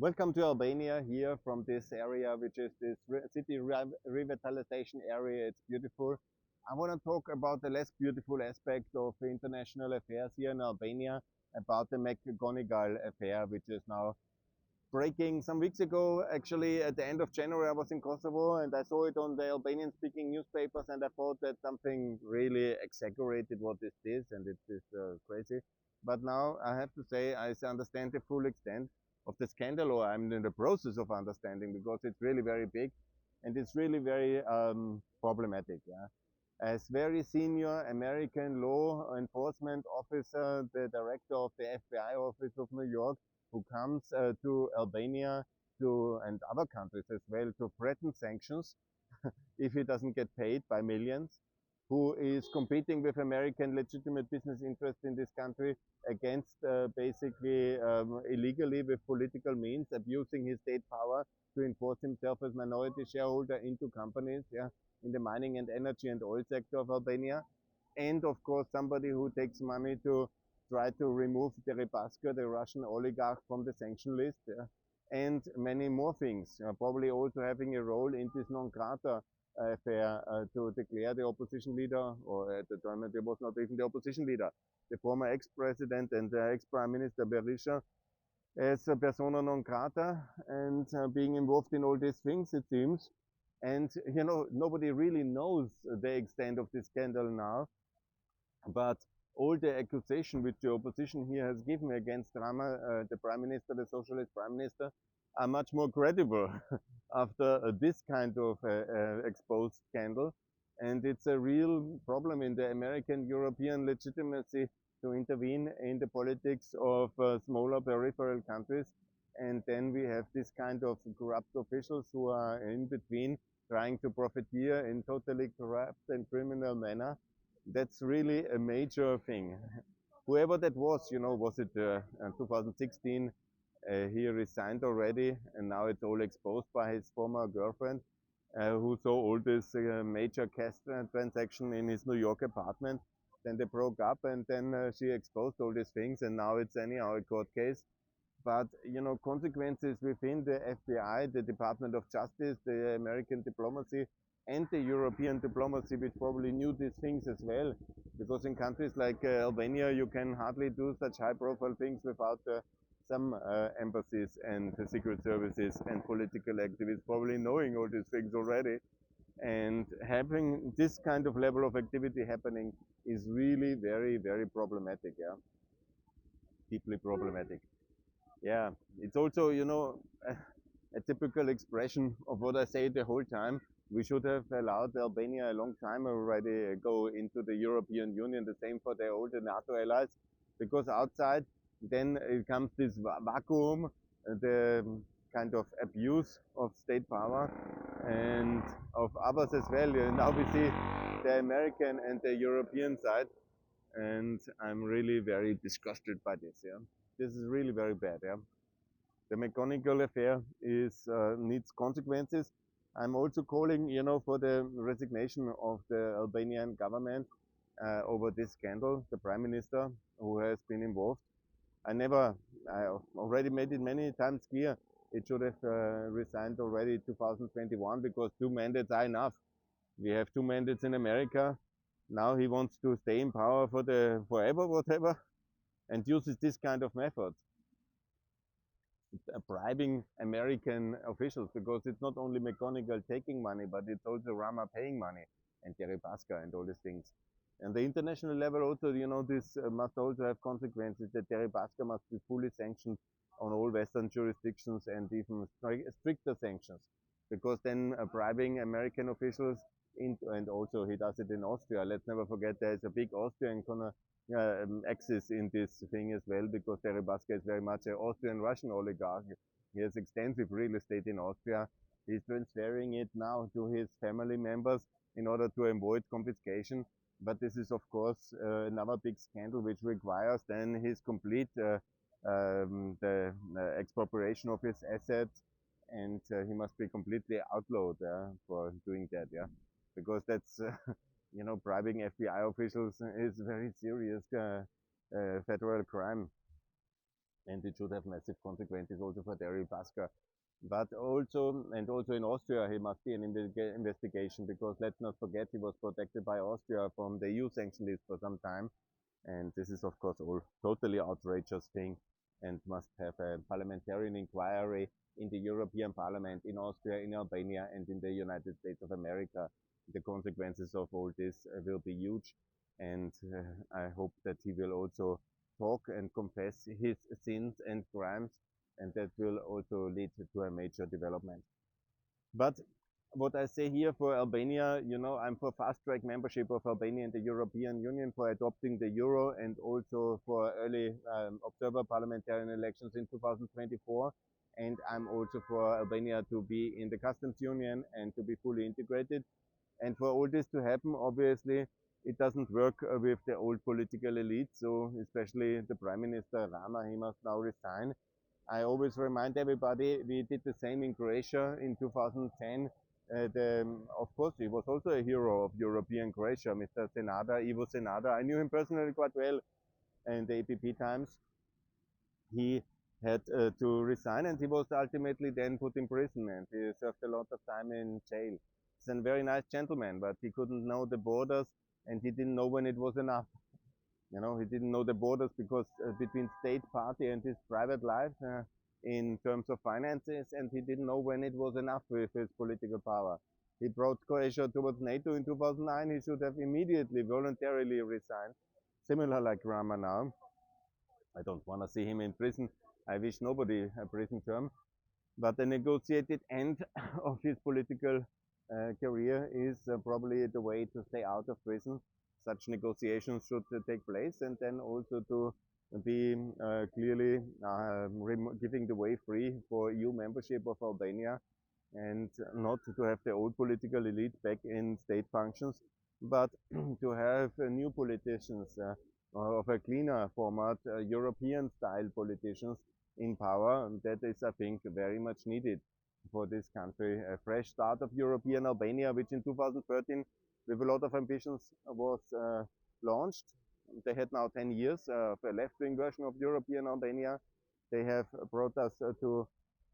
Welcome to Albania here from this area, which is this city revitalization area. It's beautiful. I want to talk about the less beautiful aspect of international affairs here in Albania, about the McGonigal affair, which is now breaking some weeks ago. Actually, at the end of January, I was in Kosovo and I saw it on the Albanian speaking newspapers, and I thought that something really exaggerated what is this, and it is crazy. But now I have to say I understand the full extent of the scandal, or I'm in the process of understanding, because it's really very big and it's really very problematic. Yeah. As very senior American law enforcement officer, the director of the FBI office of New York, who comes to Albania and other countries as well to threaten sanctions if he doesn't get paid by millions, who is competing with American legitimate business interests in this country against basically illegally with political means, abusing his state power to enforce himself as minority shareholder into companies, yeah, in the mining and energy and oil sector of Albania. And of course, somebody who takes money to try to remove Deripaska, the Russian oligarch, from the sanction list, yeah, and many more things. Probably also having a role in this non grata affair to declare the opposition leader, or at the time it was not even the opposition leader, the former ex-president and ex-prime minister Berisha, as a persona non grata, and being involved in all these things, it seems. And nobody really knows the extent of this scandal now, but all the accusation which the opposition here has given against Rama, the prime minister, the socialist prime minister, are much more credible after this kind of exposed scandal. And it's a real problem in the American European legitimacy to intervene in the politics of smaller peripheral countries. And then we have this kind of corrupt officials who are in between, trying to profiteer in totally corrupt and criminal manner. That's really a major thing. Whoever that was it 2016? He resigned already, and now it's all exposed by his former girlfriend, who saw all this major cash transaction in his New York apartment. Then they broke up, and then she exposed all these things, and now it's anyhow a court case. But consequences within the FBI, the Department of Justice, the American diplomacy, and the European diplomacy, which probably knew these things as well, because in countries like Albania, you can hardly do such high-profile things without some embassies and the secret services and political activists probably knowing all these things already. And having this kind of level of activity happening is really very, very problematic. Yeah, deeply problematic. Yeah, it's also, a typical expression of what I say the whole time. We should have allowed Albania a long time already go into the European Union, the same for the older NATO allies, because outside then it comes this vacuum, the kind of abuse of state power and of others as well. Now we see the American and the European side, and I'm really very disgusted by this. Yeah, this is really very bad. Yeah. The McGonigal affair needs consequences. I'm also calling, for the resignation of the Albanian government over this scandal, the prime minister who has been involved. I already made it many times clear it should have resigned already 2021, because 2 mandates are enough. We have 2 mandates in America. Now he wants to stay in power for the forever, whatever, and uses this kind of methods, bribing American officials, because it's not only McGonigal taking money, but it's also Rama paying money, and Deripaska and all these things. And the international level also, this must also have consequences, that Deripaska must be fully sanctioned on all Western jurisdictions, and even stricter sanctions, because then bribing American officials, and also he does it in Austria. Let's never forget there is a big Austrian axis in this thing as well, because Deripaska is very much an Austrian-Russian oligarch. He has extensive real estate in Austria. He's transferring it now to his family members in order to avoid confiscation. But this is, of course, another big scandal which requires then his complete the expropriation of his assets, and he must be completely outlawed for doing that. Yeah, because that's bribing FBI officials is very serious federal crime. and it should have massive consequences also for Deripaska. But also, and also in Austria, he must be an investigation, because let's not forget he was protected by Austria from the EU sanction list for some time. And this is, of course, all totally outrageous thing, and must have a parliamentarian inquiry in the European Parliament, in Austria, in Albania, and in the United States of America. The consequences of all this will be huge, and I hope that he will also talk and confess his sins and crimes, and that will also lead to a major development. But what I say here for Albania, I'm for fast track membership of Albania in the European Union, for adopting the euro, and also for early observer parliamentarian elections in 2024. And I'm also for Albania to be in the customs union and to be fully integrated. And for all this to happen, obviously, it doesn't work with the old political elite. So especially the Prime Minister Rama, he must now resign. I always remind everybody, we did the same in Croatia in 2010. Of course, he was also a hero of European Croatia, Mr. Senada, Ivo Senada. I knew him personally quite well in the APP times. He had to resign, and he was ultimately then put in prison, and he served a lot of time in jail. He's a very nice gentleman, but he couldn't know the borders, and he didn't know when it was enough. He didn't know the borders, because between state party and his private life in terms of finances, and he didn't know when it was enough with his political power. He brought Croatia towards NATO in 2009. He should have immediately, voluntarily resigned, similar like Rama now. I don't want to see him in prison. I wish nobody a prison term. But the negotiated end of his political career is probably the way to stay out of prison. Such negotiations should take place, and then also to be clearly giving the way free for EU membership of Albania, and not to have the old political elite back in state functions, but to have new politicians of a cleaner format, European style politicians in power. That is, I think, very much needed for this country. A fresh start of European Albania, which in 2013, with a lot of ambitions, was launched. They had now 10 years of a left-wing version of European Albania. They have brought us to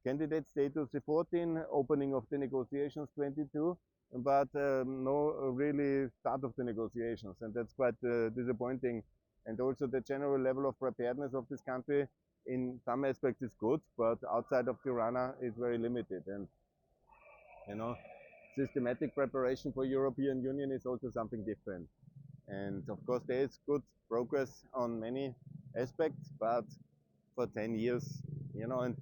candidate status 14, opening of the negotiations 22, but no really start of the negotiations, and that's quite disappointing. And also the general level of preparedness of this country in some aspects is good, but outside of Tirana is very limited. And systematic preparation for European Union is also something different. And of course, there is good progress on many aspects, but for 10 years, and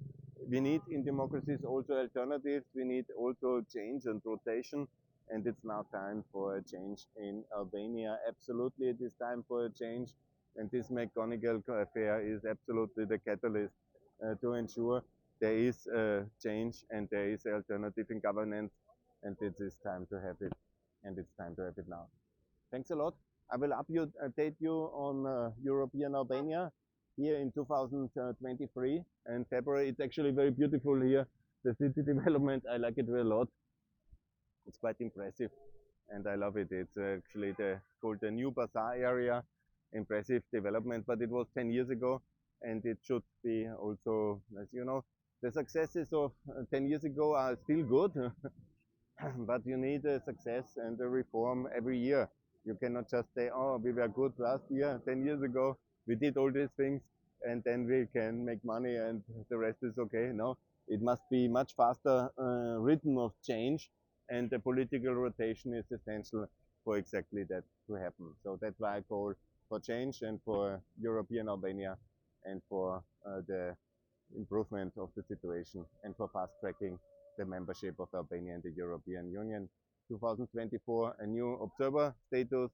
we need in democracies also alternatives. We need also change and rotation. And it's now time for a change in Albania. Absolutely, it is time for a change. And this McGonigal affair is absolutely the catalyst to ensure there is a change and there is an alternative in governance. And it is time to have it. And it's time to have it now. Thanks a lot. I will update you on European Albania here in 2023 and February. It's actually very beautiful here. The city development, I like it very a lot. It's quite impressive, and I love it. It's actually called the New Bazaar area. Impressive development, but it was 10 years ago, and it should be also, as you know, the successes of 10 years ago are still good, but you need a success and a reform every year. You cannot just say, oh, we were good last year, 10 years ago, we did all these things, and then we can make money and the rest is okay. No, it must be much faster rhythm of change, and the political rotation is essential for exactly that to happen. So that's why I call for change and for European Albania, and for the improvement of the situation, and for fast tracking the membership of Albania in the European Union. 2024, a new observer status.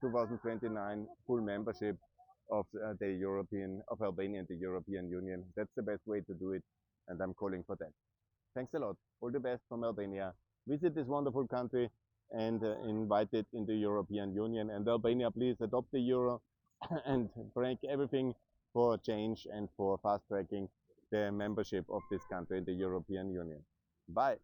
2029, full membership of Albania in the European Union. That's the best way to do it, and I'm calling for that. Thanks a lot. All the best from Albania. Visit this wonderful country and invite it in the European Union. And Albania, please adopt the euro and break everything for change and for fast tracking the membership of this country in the European Union. Bye.